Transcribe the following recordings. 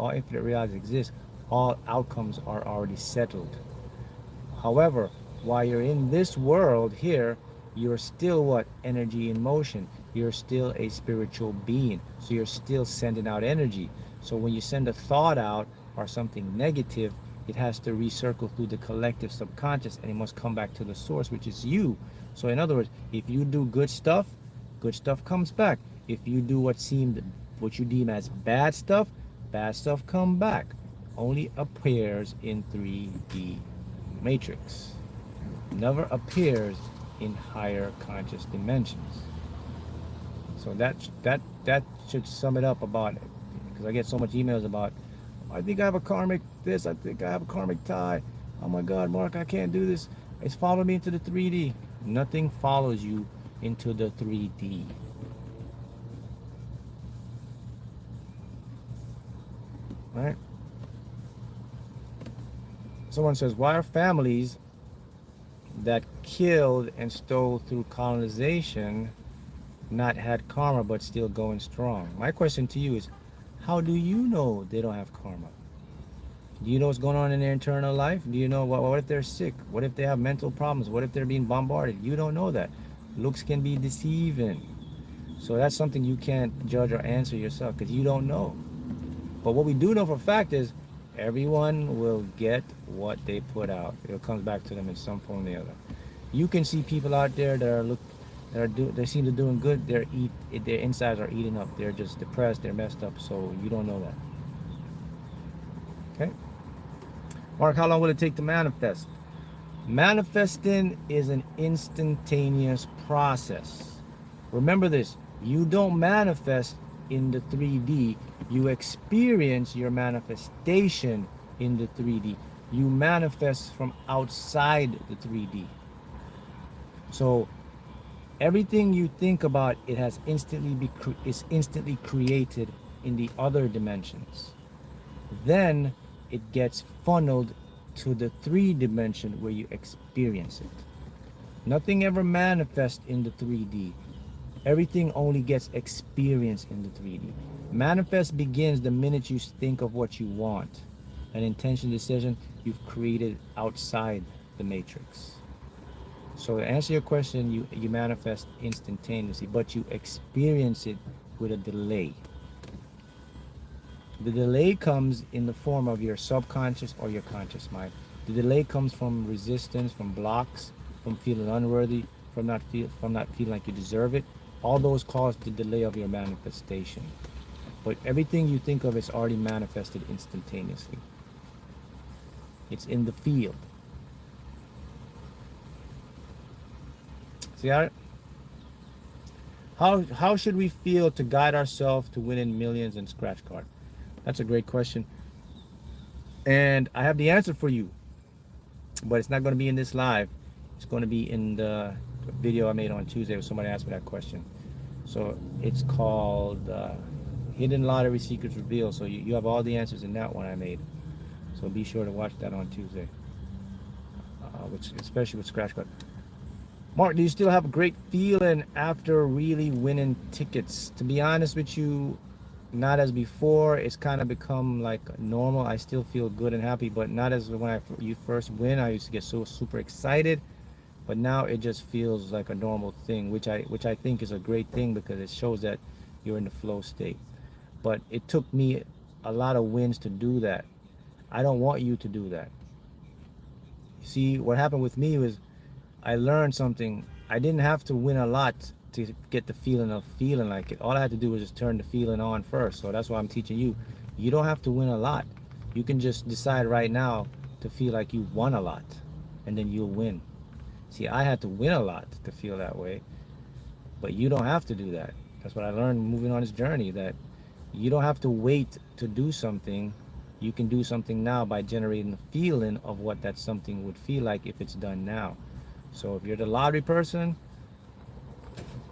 all infinite realities exist, all outcomes are already settled. However, while you're in this world here, you're still what? Energy in motion. You're still a spiritual being. So you're still sending out energy. So when you send a thought out or something negative, it has to recircle through the collective subconscious and it must come back to the source, which is you. So in other words, if you do good stuff comes back. If you do what you deem as bad stuff come back. Only appears in 3D matrix. Never appears in higher conscious dimensions. So that should sum it up about it. Because I get so much emails about, I think I have a karmic this, I think I have a karmic tie. Oh my God, Mark, I can't do this. It's following me into the 3D. Nothing follows you into the 3D. Right? Someone says, why are families that killed and stole through colonization not had karma but still going strong? My question to you is, how do you know they don't have karma? Do you know what's going on in their internal life? Do you know what if they're sick? What if they have mental problems? What if they're being bombarded? You don't know that. Looks can be deceiving. So that's something you can't judge or answer yourself because you don't know. But what we do know for a fact is everyone will get what they put out. It comes back to them in some form or the other. You can see people out there they seem to be doing good. Their insides are eating up. They're just depressed. They're messed up. So you don't know that. Okay. Mark, how long will it take to manifest? Manifesting is an instantaneous process. Remember this, you don't manifest in the 3D, you experience your manifestation in the 3D. You manifest from outside the 3D. So everything you think about, it has is instantly created in the other dimensions. Then it gets funneled to the 3 dimension where you experience it. Nothing ever manifests in the 3D. Everything only gets experienced in the 3D. Manifest begins the minute you think of what you want. An intention decision you've created outside the matrix. So to answer your question, you manifest instantaneously, but you experience it with a delay. The delay comes in the form of your subconscious or your conscious mind. The delay comes from resistance, from blocks, from feeling unworthy, from not feeling like you deserve it. All those cause the delay of your manifestation. But everything you think of is already manifested instantaneously. It's in the field. See how should we feel to guide ourselves to winning millions in scratch card? That's a great question. And I have the answer for you. But it's not going to be in this live. It's going to be in the video I made on Tuesday where somebody asked me that question. So it's called Hidden Lottery Secrets Revealed. So you have all the answers in that one I made. So be sure to watch that on Tuesday. Especially with scratch card. Mark, do you still have a great feeling after really winning tickets? To be honest with you, not as before. It's kind of become like normal. I still feel good and happy, but not as when you first win. I used to get so super excited, but now it just feels like a normal thing, which I think is a great thing because it shows that you're in the flow state. But it took me a lot of wins to do that. I don't want you to do that. See, what happened with me was I learned something. I didn't have to win a lot to get the feeling of feeling like it. All I had to do was just turn the feeling on first. So that's why I'm teaching you. You don't have to win a lot. You can just decide right now to feel like you won a lot, and then you'll win. See, I had to win a lot to feel that way, but you don't have to do that. That's what I learned moving on this journey, that you don't have to wait to do something. You can do something now by generating the feeling of what that something would feel like if it's done now. So if you're the lottery person,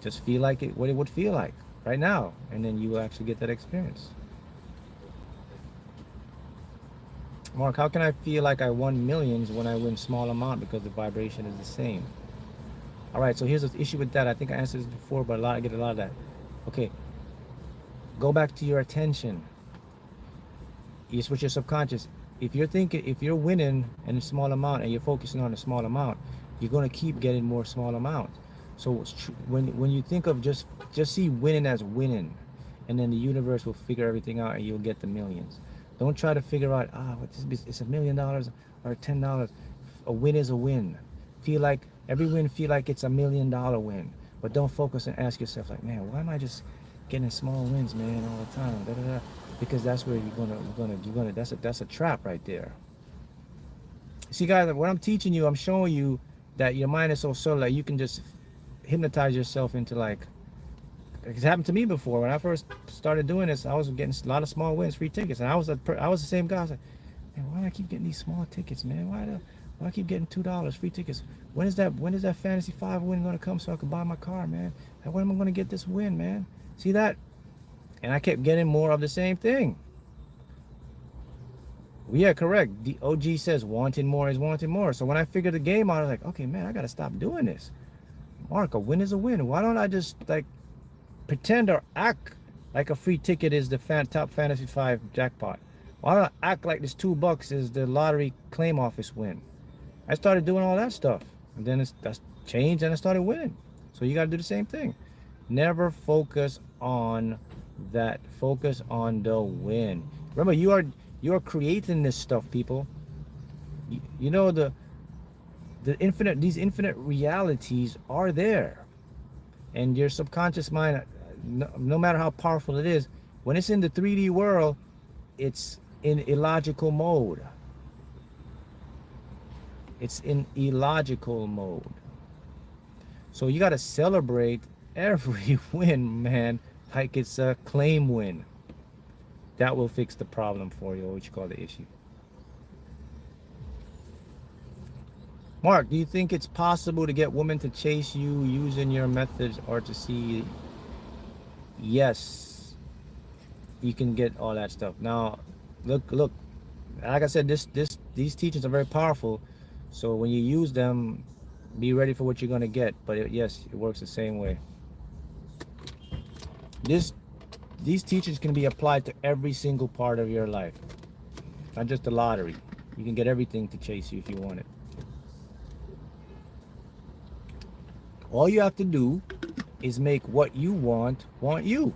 just feel like what it would feel like right now, and then you will actually get that experience. Mark, how can I feel like I won millions when I win small amount because the vibration is the same? All right, so here's the issue with that. I think I answered this before, but I get a lot of that. Okay, go back to your attention. it's with your subconscious. If you're thinking, if you're winning in a small amount and you're focusing on a small amount, you're going to keep getting more small amounts. So when you think of just see winning as winning, and then the universe will figure everything out and you'll get the millions. Don't try to figure out, what this it's $1,000,000 or $10. A win is a win. Feel like every win feel like it's $1,000,000 win. But don't focus and ask yourself like, man, why am I just getting small wins, man, all the time? Da, da, da. Because that's where you're gonna that's a trap right there. See, guys, what I'm teaching you, I'm showing you that your mind is so subtle that you can just hypnotize yourself into like, it's happened to me before. When I first started doing this, I was getting a lot of small wins, free tickets, and I was the same guy. I was like, man, why do I keep getting these small tickets, man? Why I keep getting $2 free tickets? When is that Fantasy 5 win gonna come so I can buy my car, man? And when am I gonna get this win, man? See that? And I kept getting more of the same thing. Yeah, correct. The OG says wanting more is wanting more. So when I figured the game out, I was like, okay, man, I gotta stop doing this. Mark, a win is a win. Why don't I just like pretend or act like a free ticket is the top Fantasy 5 jackpot? Why don't I act like this $2 is the lottery claim office win? I started doing all that stuff, and then that's changed, and I started winning. So you got to do the same thing. Never focus on that. Focus on the win. Remember, you are creating this stuff, people. You know these infinite realities are there, and your subconscious mind, no matter how powerful it is, when it's in the 3D world, it's in illogical mode. It's in illogical mode. So you got to celebrate every win, man, like it's a claim win. That will fix the problem for you, or what you call the issue. Mark, do you think it's possible to get women to chase you using your methods or to see? Yes, you can get all that stuff. Now, look, like I said, these teachings are very powerful. So when you use them, be ready for what you're going to get. But yes, it works the same way. These teachings can be applied to every single part of your life, not just the lottery. You can get everything to chase you if you want it. All you have to do is make what you want you.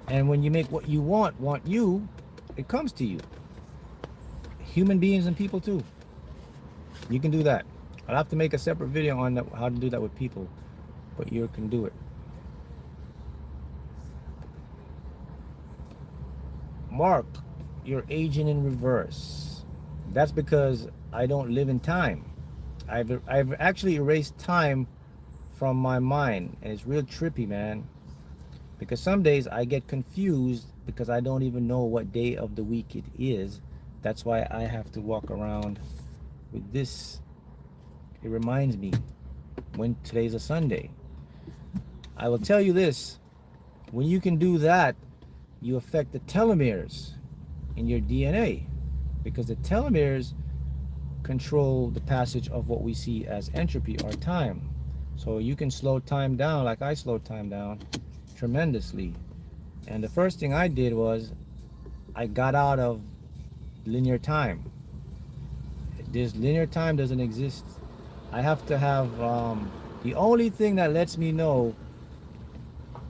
And when you make what you want you, it comes to you. Human beings and people too. You can do that. I'll have to make a separate video on how to do that with people, but you can do it. Mark, you're aging in reverse. That's because I don't live in time. I've actually erased time from my mind, and it's real trippy, man. Because some days I get confused because I don't even know what day of the week it is. That's why I have to walk around with this. It reminds me when today's a Sunday. I will tell you this, when you can do that, you affect the telomeres in your DNA, because the telomeres control the passage of what we see as entropy or time. So you can slow time down like I slowed time down tremendously. And the first thing I did was I got out of linear time. This linear time doesn't exist. I have to have the only thing that lets me know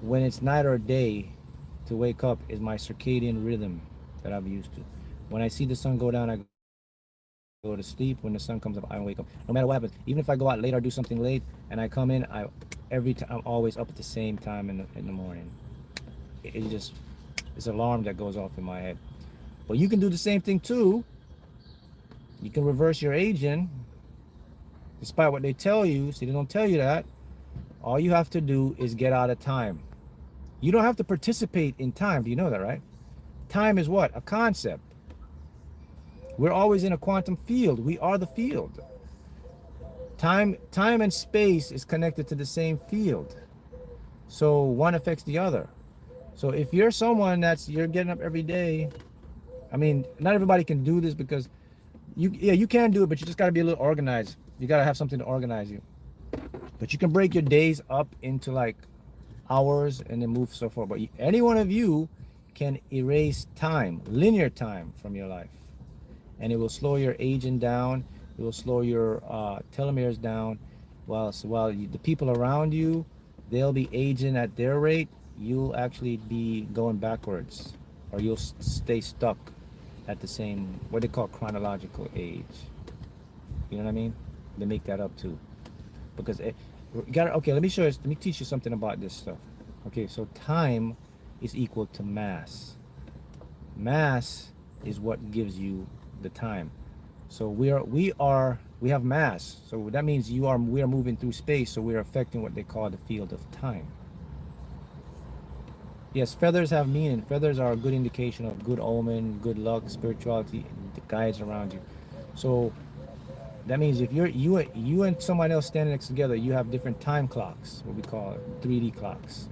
when it's night or day to wake up is my circadian rhythm that I'm used to. When I see the sun go down, I go to sleep. When the sun comes up, I wake up. No matter what happens, even if I go out late or do something late and I come in, every time I'm always up at the same time in the morning. It's an alarm that goes off in my head. But you can do the same thing too. You can reverse your aging, despite what they tell you. See, they don't tell you that. All you have to do is get out of time. You don't have to participate in time. Do you know that, right? Time is what? A concept. We're always in a quantum field. We are the field. Time and space is connected to the same field. So one affects the other. So if you're someone you're getting up every day, I mean, not everybody can do this because you can do it, but you just got to be a little organized. You got to have something to organize you. But you can break your days up into like hours and then move so forth. But any one of you can erase time, linear time, from your life, and it will slow your aging down. It will slow your telomeres down. While the people around you, they'll be aging at their rate, you'll actually be going backwards, or you'll stay stuck at the same, what they call, chronological age. You know what I mean? They make that up too, because you gotta. Okay, let me show you. Let me teach you something about this stuff. Okay, so time is equal to mass. Mass is what gives you the time. So we have mass. So that means we are moving through space. So we are affecting what they call the field of time. Yes, feathers have meaning. Feathers are a good indication of good omen, good luck, spirituality, the guides around you. So that means if you and someone else standing next together, you have different time clocks, what we call 3D clocks.